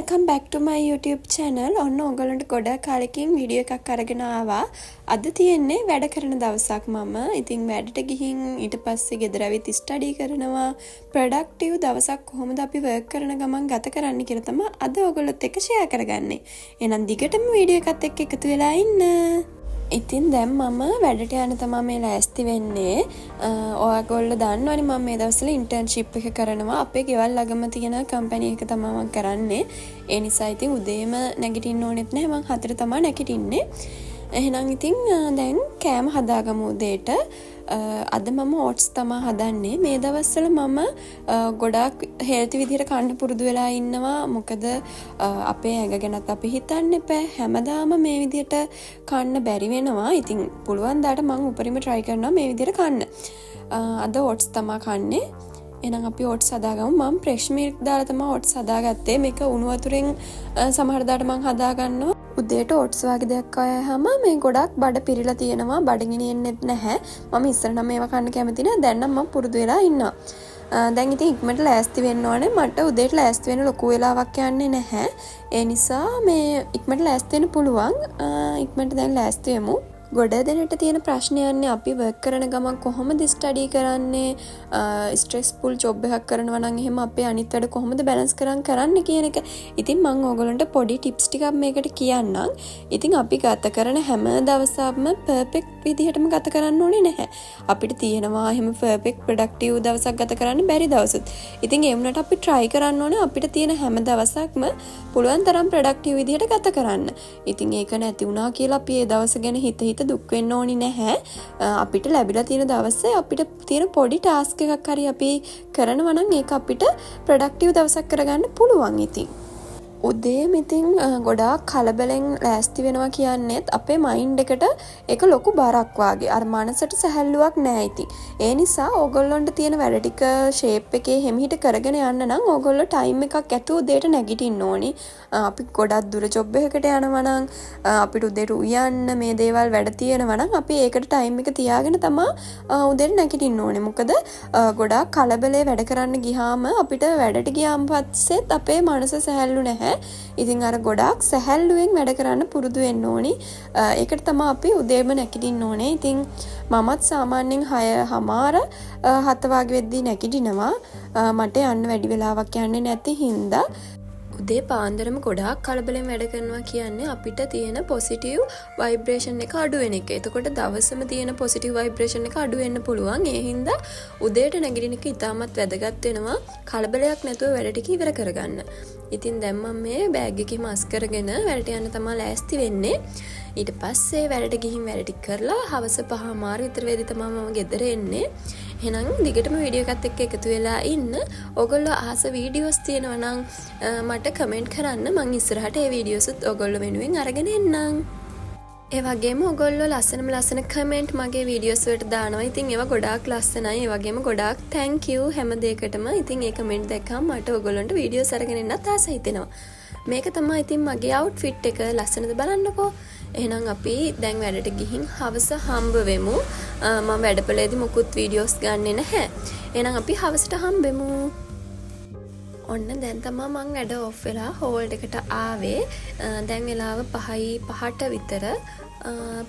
welcome back to my YouTube channel. ඔන්න ඔයගොල්ලන්ට ගොඩක් කාලෙකින් වීඩියෝ එකක් අරගෙන ආවා. අද තියෙන්නේ වැඩ කරන දවසක් මම. ඉතින් වැඩට ගිහින් ඊට පස්සේ ගෙදර ඇවිත් ස්ටඩි කරනවා. ප්‍රොඩක්ටිව් දවසක් කොහොමද අපි වර්ක් කරන ගමන් ගත කරන්න කියලා තමයි අද ඔයගොල්ලොත් එක්ක ෂෙයා කරගන්නේ. එහෙනම් දිගටම වීඩියෝ එකත් එක්ක එකතු වෙලා ඉන්න. ඉතින් දැන් මම වැඩට යන තමයි මේ ලෑස්ති වෙන්නේ. ඔයගොල්ලෝ දන්නවනේ මම මේ දවස්වල ඉන්ටර්න්ෂිප් එක කරනවා. අපේ ගෙවල් ළඟම තියෙන කම්පැනි එක තමයි මම කරන්නේ. ඒ නිසා ඉතින් උදේම නැගිටින්න ඕනෙත් නැහැ. මම 4 තමයි නැගිටින්නේ. එහෙනම් ඉතින් දැන් කෑම හදාගමු උදේට. අද මම ඕට්ස් තමයි හදන්නේ. මේ දවස්වල මම ගොඩාක් හෙල්ති විදිහට කන්න පුරුදු වෙලා ඉන්නවා. මොකද අපේ ඇඟ ගැනත් අපි හිතන්න එපා. හැමදාම මේ විදිහට කන්න බැරි වෙනවා. ඉතින් පුළුවන් දාට මම උපරිම try කරනවා මේ විදිහට කන්න. අද ඕට්ස් තමයි කන්නේ. එහෙනම් අපි ඕට්ස් හදාගමු. මම fresh milk දාලා තමයි ඕට්ස් හදාගත්තේ. මේක උණු වතුරෙන් සමහර දාට මම හදාගන්නවා. උදේට ඕට්ස් වගේ දෙයක් කෑවහම මේ ගොඩක් බඩ පිරීලා තියෙනවා. බඩගිනි එන්නෙත් නැහැ. මම ඉස්සර නම් මේවා කන්න කැමති නෑ. දැන් නම් මම පුරුදු වෙලා ඉන්නවා. දැන් ඉතින් ඉක්මනට ලෑස්ති වෙන්න ඕනේ. මට උදේට ලෑස්ති වෙන්න ලොකු වෙලාවක් යන්නේ නැහැ. ඒ නිසා මේ ඉක්මනට ලෑස්ති වෙන්න පුළුවන්. ඉක්මනට දැන් ලෑස්ති වෙමු. ගොඩ දෙනට තියෙන ප්‍රශ්නයන්නේ අපි වර්ක් කරන ගමන් කොහොමද ස්ටඩි කරන්නේ, ස්ට්‍රෙස්ෆුල් ජොබ් එකක් කරනවා නම් එහෙම අපේ අනිත් වැඩ කොහොමද බැලන්ස් කරන්න කියන එක. ඉතින් මම ඕගොල්ලන්ට පොඩි ටිප්ස් ටිකක් මේකට කියන්නම්. ඉතින් අපි ගත කරන හැම දවසක්ම පර්ෆෙක්ට් විදිහටම ගත කරන්න ඕනේ නැහැ. අපිට තියෙනවා එහෙම පර්ෆෙක්ට් ප්‍රොඩක්ටිව් දවසක් ගත කරන්න බැරි දවසුත්. ඉතින් ඒ වුණාට අපි try කරන්න ඕනේ අපිට තියෙන හැම දවසක්ම පුළුවන් තරම් ප්‍රොඩක්ටිව් විදිහට ගත කරන්න. ඉතින් ඒක නැති වුණා කියලා අපි ඒ දවස ගැන හිත දුක් වෙන්න ඕනි නැහැ. අපිට ලැබිලා තියෙන දවසේ අපිට තියෙන පොඩි ටාස්ක් එකක් හරි අපි කරනවා නම් ඒක අපිට ප්‍රොඩක්ටිව් දවසක් කරගන්න පුළුවන්. ඉතින් උදේම ඉතින් ගොඩාක් කලබලෙන් ලෑස්ති වෙනවා කියන්නේත් අපේ මයින්ඩ් එකට ඒක ලොකු බරක් වාගේ. අර මනසට සැහැල්ලුවක් නැහැ ඉතින්. ඒ නිසා ඕගොල්ලන්ට තියෙන වැඩ ටික ෂේප් එකේ හිමිහිට කරගෙන යන්න නම් ඕගොල්ලෝ ටයිම් එකක් ඇතුව උදේට නැගිටින්න ඕනි. අපි ගොඩක් දුර ජොබ් එකකට යනවා නම් අපිට උදේට උයන්න මේ දේවල් වැඩ තියෙනවා නම් අපි ඒකට ටයිම් එක තියාගෙන තමයි උදේට නැගිටින්න ඕනේ. මොකද ගොඩාක් කලබලේ වැඩ කරන්න ගියාම අපිට වැඩට ගියාම පස්සෙත් අපේ මනස සැහැල්ලු නැහැ. ඉතින් අර ගොඩාක් සැහැල්ලුවෙන් වැඩ කරන්න පුරුදු වෙන්න ඕනි. ඒකට තමයි අපි උදේම නැගිටින්න ඕනේ. ඉතින් මමත් සාමාන්‍යයෙන් 6:00 7 වගේ වෙද්දී නැගිටිනවා. මට යන්න වැඩි වෙලාවක් යන්නේ නැති හින්දා උදේ පාන්දරම ගොඩාක් කලබලෙන් වැඩ කරනවා කියන්නේ අපිට තියෙන පොසිටිව් වයිබ්‍රේෂන් එක අඩු වෙන එක. එතකොට දවසම තියෙන පොසිටිව් වයිබ්‍රේෂන් එක අඩු වෙන්න පුළුවන්. ඒ හින්දා උදේට නැගිටින එක ඉතාමත් වැදගත් වෙනවා. කලබලයක් නැතුව වැඩ ටික ඉවර කරගන්න. ඉතින් දැන් මම මේ බෑග් එකේ මාස් කරගෙන වැඩට යන්න තමයි ලෑස්ති වෙන්නේ. ඊට පස්සේ වැඩට ගිහින් වැඩ ටික කරලා හවස 5:00 විතර වෙද්දි තමයි මම ගෙදර එන්නේ. එහෙනම් දිගටම වීඩියෝ එකත් එක්ක එකතු වෙලා ඉන්න. ඔයගොල්ලෝ අහස වීඩියෝස් තියෙනවා නම් මට කමෙන්ට් කරන්න. මම ඉස්සරහට ඒ වීඩියෝස්ත් ඔයගොල්ලෝ වෙනුවෙන් අරගෙන එන්නම්. ඒ වගේම ඔයගොල්ලෝ ලස්සන කමෙන්ට් මගේ වීඩියෝස් වලට දානවා. ඉතින් ඒවා ගොඩාක් ලස්සනයි. ඒ වගේම ගොඩාක් thank you හැම දෙයකටම. ඉතින් ඒ කමෙන්ට් දැක්කම මට ඔයගොල්ලන්ට වීඩියෝස් අරගෙන එන්නත් ආස හිතෙනවා. මේක තමයි ඉතින් මගේ අවුට්ෆිට් එක. ලස්සනද බලන්නකෝ. එහෙනම් අපි දැන් වැඩට ගිහින් හවස හම්බ වෙමු. මම වැඩපළේදී මුකුත් වීඩියෝස් ගන්නෙ නැහැ. එහෙනම් අපි හවසට හම්බෙමු. ඔන්න දැන් තමයි මම වැඩ ඔෆ් වෙලා හෝල්ඩ් එකට ආවේ. දැන් වෙලාව 5:05 විතර.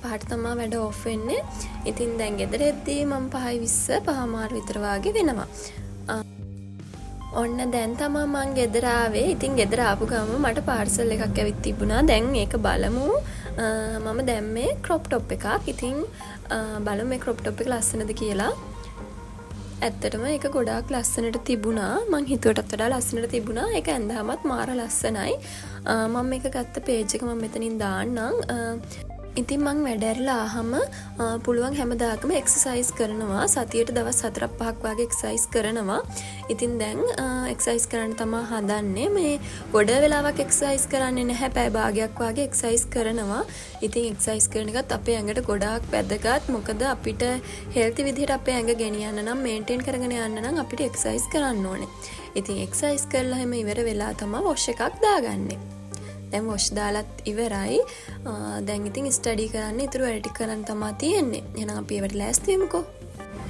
5ට තමයි වැඩ ඔෆ් වෙන්නේ. ඉතින් දැන් ගෙදර එද්දී මම 5:20 5:00 විතර වගේ වෙනවා. ඔන්න දැන් තමයි මං ගෙදර ආවේ. ඉතින් ගෙදර ආපු ගමන් මට පාර්සල් එකක් ඇවිත් තිබුණා. දැන් ඒක බලමු. මම දැම්මේ ක්‍රොප් টොප් එකක්. ඉතින් බලමු මේ ක්‍රොප් টොප් එක ලස්සනද කියලා. ඇත්තටම ඒක ගොඩාක් ලස්සනට තිබුණා. මං හිතුවටත් වඩා ලස්සනට තිබුණා. ඒක ඇඳහමත් මාර ලස්සනයි. මම මේක ගත්ත පේජ් එක මම මෙතනින් දාන්නම්. ඉතින් මං වැඩ ඇරලා ආහම පුළුවන් හැමදාකම එක්සර්සයිස් කරනවා. සතියට දවස් 4-5ක් වගේ එක්සර්සයිස් කරනවා. ඉතින් දැන් එක්සර්සයිස් කරන්න තමයි හදන්නේ. මේ ගොඩ වෙලාවක් එක්සර්සයිස් කරන්නේ නැහැ. පැය භාගයක් වගේ එක්සර්සයිස් කරනවා. ඉතින් එක්සර්සයිස් කරන එකත් අපේ ඇඟට ගොඩාක් වැදගත්. මොකද අපිට හෙල්ති විදිහට අපේ ඇඟ ගෙනියන්න නම් මේන්ටේන් කරගෙන යන්න නම් අපිට එක්සර්සයිස් කරන්න ඕනේ. ඉතින් එක්සර්සයිස් කරලා හැම ඉවර වෙලා තමයි වොෂ් එකක් දාගන්නේ. දැන් වොෂ් දාලත් ඉවරයි. දැන් ඉතින් ස්ටඩි කරන්න ඉතුරු වැඩ ටික කරන්න තමයි තියෙන්නේ. එහෙනම් අපි ඒවට ලෑස්ති වෙමුකෝ.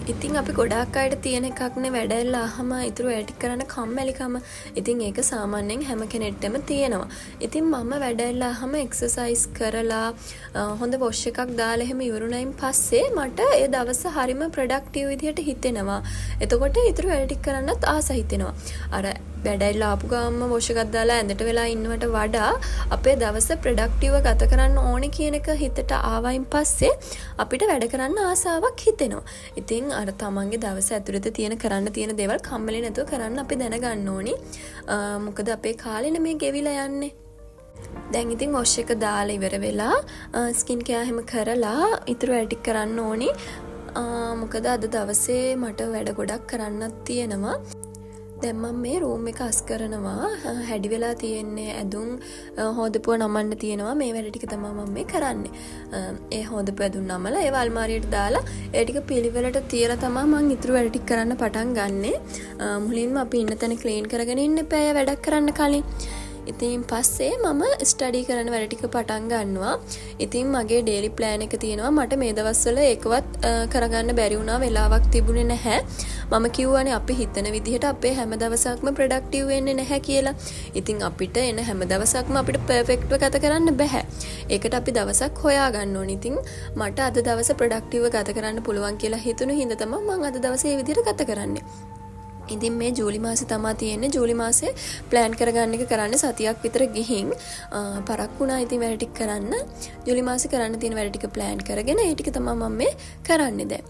ඉතින් අපි ගොඩාක් අයට තියෙන එකක්නේ වැඩැල්ලාහම ඉතුරු වැඩ කරන්න කම්මැලිකම. ඉතින් ඒක සාමාන්‍යයෙන් හැම කෙනෙක්ටම තියෙනවා. ඉතින් මම වැඩැල්ලාහම එක්සර්සයිස් කරලා හොඳ වොෂ් එකක් දාලා එහෙම ඉවරුණයින් පස්සේ මට ඒ දවස හරිම ප්‍රොඩක්ටිව් විදිහට හිතෙනවා. එතකොට ඉතුරු වැඩ ටික කරන්නත් ආස හිතෙනවා. අර වැඩැල්ලා ආපු ගාම වොෂ් එකක් දාලා ඇඳට වෙලා ඉන්නවට වඩා අපේ දවස ප්‍රොඩක්ටිව්ව ගත කරන්න ඕනේ කියන එක හිතට ආවයින් පස්සේ අපිට වැඩ කරන්න ආසාවක් හිතෙනවා. ඉතින් අර තමන්ගේ දවස ඇතුළත තියෙන කරන්න තියෙන දේවල් කම්මැලි නැතුව කරන්න අපි දැනගන්න ඕනි. මොකද අපේ කාලෙ නෙමේ ගෙවිලා යන්නේ. දැන් ඉතින් වොෂ් එක දාලා ඉවර වෙලා ස්කින් කෙයාර් හැම කරලා ඉතුරු වැඩ ටික කරන්න ඕනි. මොකද අද දවසේ මට වැඩ ගොඩක් කරන්නත් තියෙනවා. දැන් මම මේ රූම් එක අස් කරනවා. හැඩි වෙලා තියෙන්නේ ඇඳුම් හොදපුව නමන්න තියෙනවා. මේ වැඩ ටික තමයි මම මේ කරන්නේ. ඒ හොදපුව ඇඳුම් නමලා ඒව අල්මාරියට දාලා ඒ ටික පිළිවෙලට තියලා තමයි මම ඉතුරු වැඩ ටික කරන්න පටන් ගන්නෙ. මුලින්ම අපි ඉන්න තැන ක්ලීන් කරගෙන ඉන්න එපා වැඩක් කරන්න කලින්. ඉතින් පස්සේ මම ස්ටඩි කරන වැඩ ටික පටන් ගන්නවා. ඉතින් මගේ ඩේලි ප්ලෑන් එක තියෙනවා. මට මේ දවස්වල ඒකවත් කරගන්න බැරි වුණා. වෙලාවක් තිබුණේ නැහැ. මම කිව්වනේ අපි හිතන විදිහට අපේ හැම දවසක්ම ප්‍රොඩක්ටිව් වෙන්නේ නැහැ කියලා. ඉතින් අපිට එන හැම දවසක්ම අපිට පර්ෆෙක්ට්ව ගත කරන්න බෑ. ඒකට අපි දවසක් හොයා ගන්න ඕනේ. ඉතින් මට අද දවස ප්‍රොඩක්ටිව්ව ගත කරන්න පුළුවන් කියලා හිතුණු හින්දා තමයි මම අද දවසේ මේ විදිහට ගත කරන්නේ. ඉතින් මේ ජූලි මාසේ තමයි තියෙන්නේ. ජූලි මාසේ ප්ලෑන් කරගන්න එක කරන්න සතියක් විතර ගිහින් පරක් වුණා. ඉතින් වැඩ ටික කරන්න ජූලි මාසේ කරන්න තියෙන වැඩ ටික ප්ලෑන් කරගෙන ඒ ටික තමයි මම මේ කරන්නේ දැන්.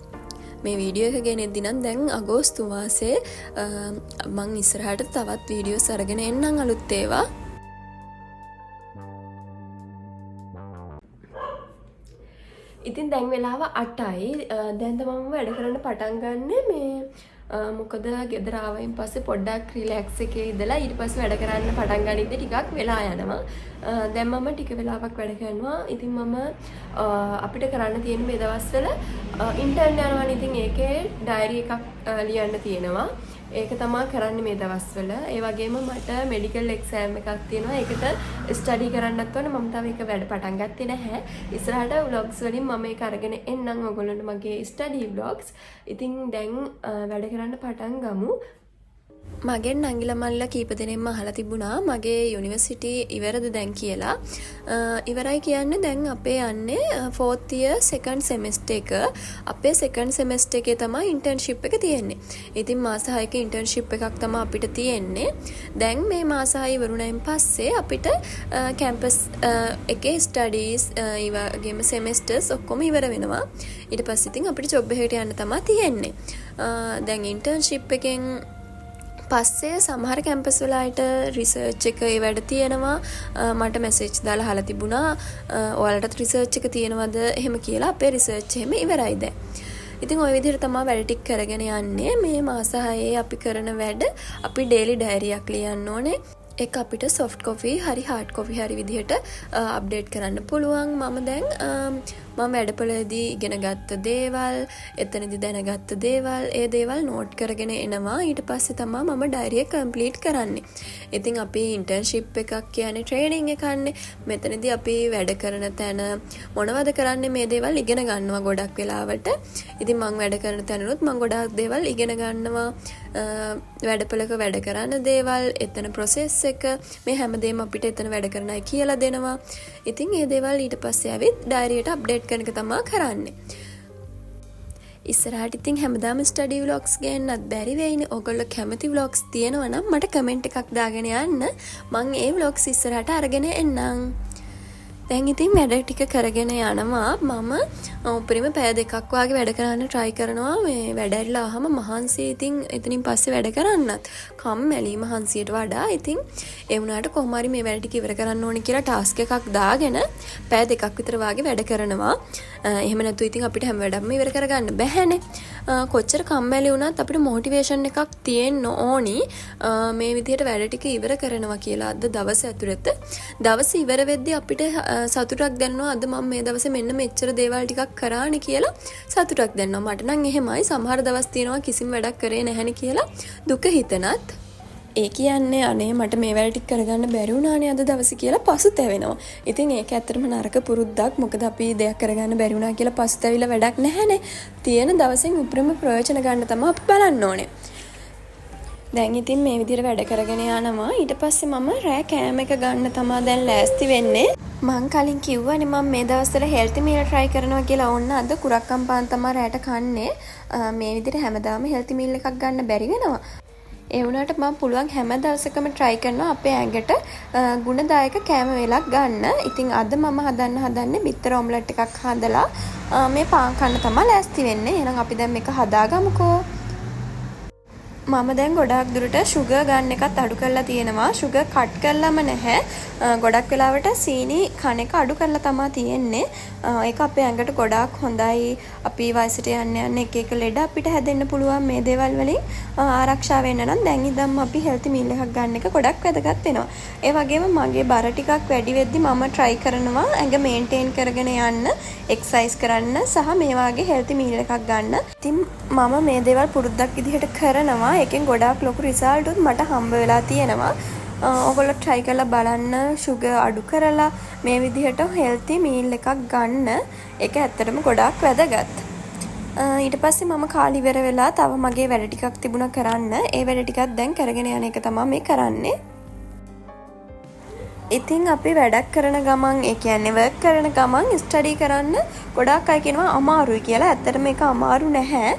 මේ වීඩියෝ එක ගෙනෙද්දි නම් දැන් අගෝස්තු මාසේ මං ඉස්සරහට තවත් වීඩියෝස් අරගෙන එන්නම් අලුත් ඒවා. ඉතින් දැන් වෙලාව 8යි. දැන් තමයි මම වැඩ කරන්න පටන් ගන්නෙ. මේ මොකද ගෙදර ආවයින් පස්සේ පොඩ්ඩක් රිලැක්ස් එකේ ඉඳලා ඊට පස්සේ වැඩ කරන්න පටන් ගනිද්දි ටිකක් වෙලා යනවා. දැන් මම ටික වෙලාවක් වැඩ කරනවා. ඉතින් මම අපිට කරන්න තියෙන මේ දවස්වල ඉන්ටර්න් යනවානේ. ඉතින් ඒකේ ඩයරි එකක් ලියන්න තියෙනවා. ඒක තමයි කරන්නේ මේ දවස්වල. ඒ වගේම මට මෙඩිකල් එක්සෑම් එකක් තියෙනවා. ඒකට ස්ටඩි කරන්නත් ඕනේ. මම තාම ඒක වැඩ පටන් ගත්තේ නැහැ. ඉස්සරහට vlogs වලින් මම ඒක අරගෙන එන්නම් ඔයගොල්ලන්ට මගේ ස්ටඩි vlogs. ඉතින් දැන් වැඩ කරන්න පටන් ගමු. මගෙන් නංගිලා මල්ලා කීප දෙනෙක්ම අහලා තිබුණා මගේ යුනිවර්සිටි ඉවරද දැන් කියලා. ඉවරයි කියන්නේ දැන් අපේ යන්නේ 4th year second semester එක. අපේ second semester එකේ තමයි internship එක තියෙන්නේ. ඉතින් මාස 6ක internship එකක් තමයි අපිට තියෙන්නේ. දැන් මේ මාස 6 ඉවරුණයින් පස්සේ අපිට campus එකේ studies ඒ වගේම semesters ඔක්කොම ඉවර වෙනවා. ඊට පස්සේ ඉතින් අපිට job එකකට යන්න තමයි තියෙන්නේ. දැන් internship එකෙන් පස්සේ සමහර කැම්පස් වලට රිසර්ච් එක ඒ වැඩ තියෙනවා. මට මැසේජ් දාලා අහලා තිබුණා ඔයාලටත් රිසර්ච් එක තියෙනවද එහෙම කියලා. අපේ රිසර්ච් එහෙම ඉවරයි දැන්. ඉතින් ওই විදිහට තමයි වැඩ ටික කරගෙන යන්නේ. මේ මාස 6 අපි කරන වැඩ අපි ඩේලි ඩයරියක් ලියන්න ඕනේ. ඒක අපිට soft copy හරි hard copy හරි විදිහට අප්ඩේට් කරන්න පුළුවන්. මම දැන් මම වැඩපොළේදී ඉගෙන ගත්ත දේවල්, එතනදී දැනගත්ත දේවල්, ඒ දේවල් නෝට් කරගෙන එනවා. ඊට පස්සේ තමයි මම ඩයරි එක කම්ප්ලීට් කරන්නේ. ඉතින් අපි ඉන්ටර්න්ෂිප් එකක් කියන්නේ ට්‍රේනින් එකක්නේ. මෙතනදී අපි වැඩ කරන තැන මොනවද කරන්නේ මේ දේවල් ඉගෙන ගන්නවා ගොඩක් වෙලාවට. ඉතින් මම වැඩ කරන තැනනොත් මම ගොඩාක් දේවල් ඉගෙන ගන්නවා. වැඩපොළක වැඩ කරන දේවල්, එතන process එක, මේ හැමදේම අපිට එතන වැඩ කරන අය කියලා දෙනවා. ඉතින් මේ දේවල් ඊට පස්සේ ආවිත් ඩයරියට අප්ඩේට් කරන එක තමයි කරන්නේ. ඉස්සරහට ඉතින් හැමදාම ස්ටඩි vlogs ගේන්නත් බැරි වෙයිනේ. ඔයගොල්ලෝ කැමති vlogs තියෙනවා නම් මට කමෙන්ට් එකක් දාගෙන යන්න. මම ඒ vlogs ඉස්සරහට අරගෙන එන්නම්. දැන් ඉතින් වැඩ ටික කරගෙන යනවා. මම උපරිම පැය දෙකක් වගේ වැඩ කරන්න try කරනවා. මේ වැඩ ඇරිලා ආවම මහන්සි. ඉතින් එතනින් පස්සේ වැඩ කරන්නත් කම්මැලි මහන්සියට වඩා. ඉතින් ඒ වුණාට කොහොම හරි මේ වැඩ ටික ඉවර කරන්න ඕනේ කියලා ටාස්ක් එකක් දාගෙන පැය දෙකක් විතර වගේ වැඩ කරනවා. එහෙම නැතු ඉතින් අපිට හැම වැඩක්ම ඉවර කරගන්න බැහැනේ. කොච්චර කම්මැලි වුණත් අපිට මොටිවේෂන් එකක් තියෙන්න ඕනි මේ විදිහට වැඩ ටික ඉවර කරනවා කියලා. අද දවස් ඇතුළත දවස් ඉවර වෙද්දී අපිට සතුටක් දැනෙනවා. අද මම මේ දවසේ මෙන්න මෙච්චර දේවල් ටිකක් කරානේ කියලා සතුටක් දැනෙනවා. මට නම් එහෙමයි. සමහර දවස් තියෙනවා කිසිම වැඩක් කරේ නැහැනේ කියලා දුක හිතනත්. ඒ කියන්නේ අනේ මට මේ වැඩ ටික කරගන්න බැරි වුණානේ අද දවසේ කියලා පසුතැවෙනවා. ඉතින් ඒක ඇත්තටම නරක පුරුද්දක්. මොකද අපි දෙයක් කරගන්න බැරි වුණා කියලා පසුතැවිලා වැඩක් නැහැනේ. තියෙන දවසෙන් උපරිම ප්‍රයෝජන ගන්න තමයි අපි බලන්න ඕනේ. දැන් ඉතින් මේ විදිහට වැඩ කරගෙන යනවා. ඊට පස්සේ මම රෑ කෑම එක ගන්න තමයි දැන් ලෑස්ති වෙන්නේ. මං කලින් කිව්වනේ මම මේ දවස්වල හෙල්ති මීල් try කරනවා කියලා. ඕන්න අද කුරක්කම් පාන් තමයි රෑට කන්නේ. මේ විදිහට හැමදාම හෙල්ති මීල් එකක් ගන්න බැරි වෙනවා. ඒ වුණාට මම පුළුවන් හැම දවසකම try කරනවා අපේ ඇඟට ගුණදායක කෑම වේලක් ගන්න. ඉතින් අද මම හදන්නේ බිත්තර ඔම්ලට් එකක් හදලා මේ පාන් කන්න තමයි ලෑස්ති වෙන්නේ. එහෙනම් අපි දැන් මේක හදාගමුකෝ. මම දැන් ගොඩක් දුරට sugar ගන්න එකත් අඩු කරලා තියෙනවා. sugar cut කරලම නැහැ. ගොඩක් වෙලාවට සීනි කන එක අඩු කරලා තමයි තියෙන්නේ. ඒක අපේ ඇඟට ගොඩක් හොඳයි. අපි වයසට යන්න එක එක ලෙඩ අපිට හැදෙන්න පුළුවන් මේ දේවල් වලින් ආරක්ෂා වෙන්න නම් දැන් ඉඳන්ම අපි healthy meal එකක් ගන්න එක ගොඩක් වැදගත් වෙනවා. ඒ වගේම මගේ බර ටිකක් වැඩි වෙද්දි මම try කරනවා ඇඟ maintain කරගෙන යන්න, exercise කරන්න සහ මේ වගේ healthy meal එකක් ගන්න. ඉතින් මම මේ දේවල් පුරුද්දක් විදිහට කරනවා. එකෙන් ගොඩාක් ලොකු රිසල්ට් උත් මට හම්බ වෙලා තියෙනවා. ඔයගොල්ලෝ try කරලා බලන්න sugar අඩු කරලා මේ විදිහට healthy meal එකක් ගන්න. ඒක ඇත්තටම ගොඩාක් වැදගත්. ඊට පස්සේ මම කාලි ඉවර වෙලා තව මගේ වැඩ ටිකක් තිබුණා කරන්න. ඒ වැඩ ටිකක් දැන් කරගෙන යන එක තමයි මේ කරන්නේ. ඉතින් අපි වැඩක් කරන ගමන් ඒ කියන්නේ work කරන ගමන් study කරන්න ගොඩාක් අය කියනවා අමාරුයි කියලා. ඇත්තටම මේක අමාරු නැහැ.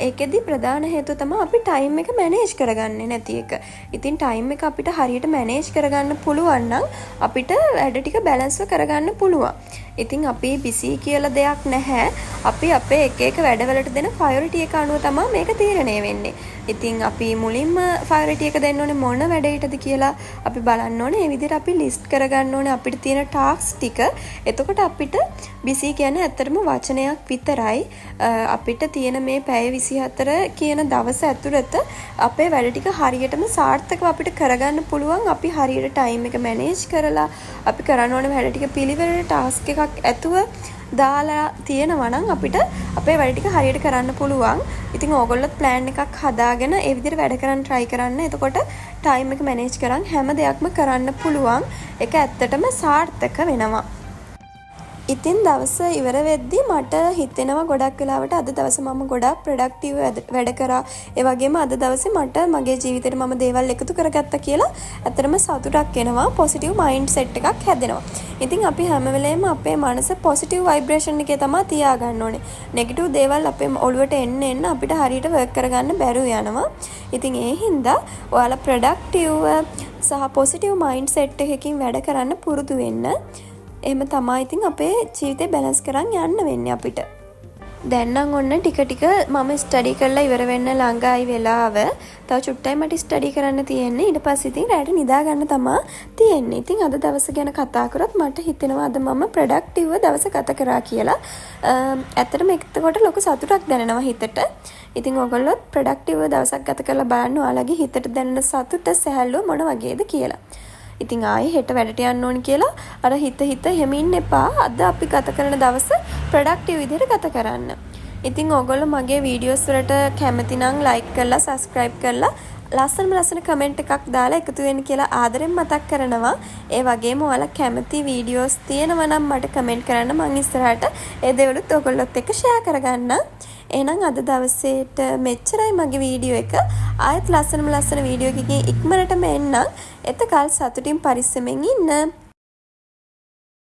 ඒකෙදි ප්‍රධාන හේතුව තමයි අපි time එක manage කරගන්නේ නැති එක. ඉතින් time එක අපිට හරියට manage කරගන්න පුළුවන් නම් අපිට වැඩ ටික balance කරගන්න පුළුවන්. ඉතින් අපි busy කියලා දෙයක් නැහැ. අපි අපේ එක එක වැඩවලට දෙන priority එක අනුව තමයි මේක තීරණය වෙන්නේ. ඉතින් අපි මුලින්ම priority එක දෙන්න ඕනේ මොන වැඩේටද කියලා අපි බලන්න ඕනේ. ඒ විදිහට අපි list කරගන්න ඕනේ අපිට තියෙන tasks ටික. එතකොට අපිට busy කියන්නේ ඇත්තටම වචනයක් විතරයි. අපිට තියෙන මේ පැය 24 කියන දවස ඇතුළත අපේ වැඩ ටික හරියටම සාර්ථකව අපිට කරගන්න පුළුවන්. අපි හරියට time එක manage කරලා අපි කරන්න ඕනේ වැඩ ටික පිළිවෙලට task එකක් ඇතුව දාලා තියෙනවා නම් අපිට අපේ වැඩ ටික හරියට කරන්න පුළුවන්. ඉතින් ඕගොල්ලොත් plan එකක් හදාගෙන ඒ විදිහට වැඩ කරන්න try කරන්න. එතකොට time එක manage කරන් හැම දෙයක්ම කරන්න පුළුවන්. ඒක ඇත්තටම සාර්ථක වෙනවා. ඉතින් දවස ඉවර වෙද්දි මට හිතෙනවා ගොඩක් වෙලාවට අද දවසේ මම ගොඩක් ප්‍රොඩක්ටිව් වැඩ කරා. ඒ වගේම අද දවසේ මට මගේ ජීවිතේට මම දේවල් එකතු කරගත්තා කියලා ඇත්තටම සතුටක් එනවා. පොසිටිව් මයින්ඩ් සෙට් එකක් හැදෙනවා. ඉතින් අපි හැම වෙලේම අපේ මනස පොසිටිව් වයිබ්‍රේෂන් එකේ තමයි තියාගන්න ඕනේ. නෙගටිව් දේවල් අපේ ඔළුවට එන්න අපිට හරියට වර්ක් කරගන්න බැරුව යනවා. ඉතින් ඒ හින්දා ඔයාලා ප්‍රොඩක්ටිව් සහ පොසිටිව් මයින්ඩ් සෙට් එකකින් වැඩ කරන්න පුරුදු වෙන්න. එහෙම තමයි ඉතින් අපේ ජීවිතේ බැලන්ස් කරන් යන්න වෙන්නේ අපිට. දැන් නම් ඔන්න ටික ටික මම ස්ටඩි කරලා ඉවර වෙන්න ළඟයි වෙලාව. තව චුට්ටයි මට ස්ටඩි කරන්න තියෙන්නේ. ඊට පස්සේ ඉතින් රැට නිදා ගන්න තමයි තියෙන්නේ. ඉතින් අද දවස ගැන කතා කරොත් මට හිතෙනවා අද මම ප්‍රොඩක්ටිව්ව දවස ගත කරා කියලා. ඇත්තටම එතකොට ලොකු සතුටක් දැනෙනවා හිතට. ඉතින් ඔයගොල්ලොත් ප්‍රොඩක්ටිව්ව දවසක් ගත කරලා බලන්න ඔයාලගේ හිතට දැනෙන සතුට සැහැල්ලුව මොන වගේද කියලා. ඉතින් ආයේ හෙට වැඩට යන්න ඕන කියලා අර හිත එහෙම ඉන්න එපා. අද අපි ගත කරන දවස ප්‍රොඩක්ටිව් විදිහට ගත කරන්න. ඉතින් ඕගොල්ලෝ මගේ වීඩියෝස් වලට කැමති නම් like කරලා subscribe කරලා ලස්සන කමෙන්ට් එකක් දාලා එකතු වෙන්න කියලා ආදරෙන් මතක් කරනවා. ඒ වගේම ඔයාලා කැමති වීඩියෝස් තියෙනවා නම් මට කමෙන්ට් කරන්න. මම ඉස්සරහට ඒ දේවලුත් ඔයගොල්ලොත් එක්ක ෂෙයා කරගන්න. එහෙනම් අද දවසේට මෙච්චරයි මගේ වීඩියෝ එක. ආයෙත් ලස්සන වීඩියෝ එකකින් ඉක්මනටම එන්නම්. එතකල් සතුටින් පරිස්සමෙන් ඉන්න.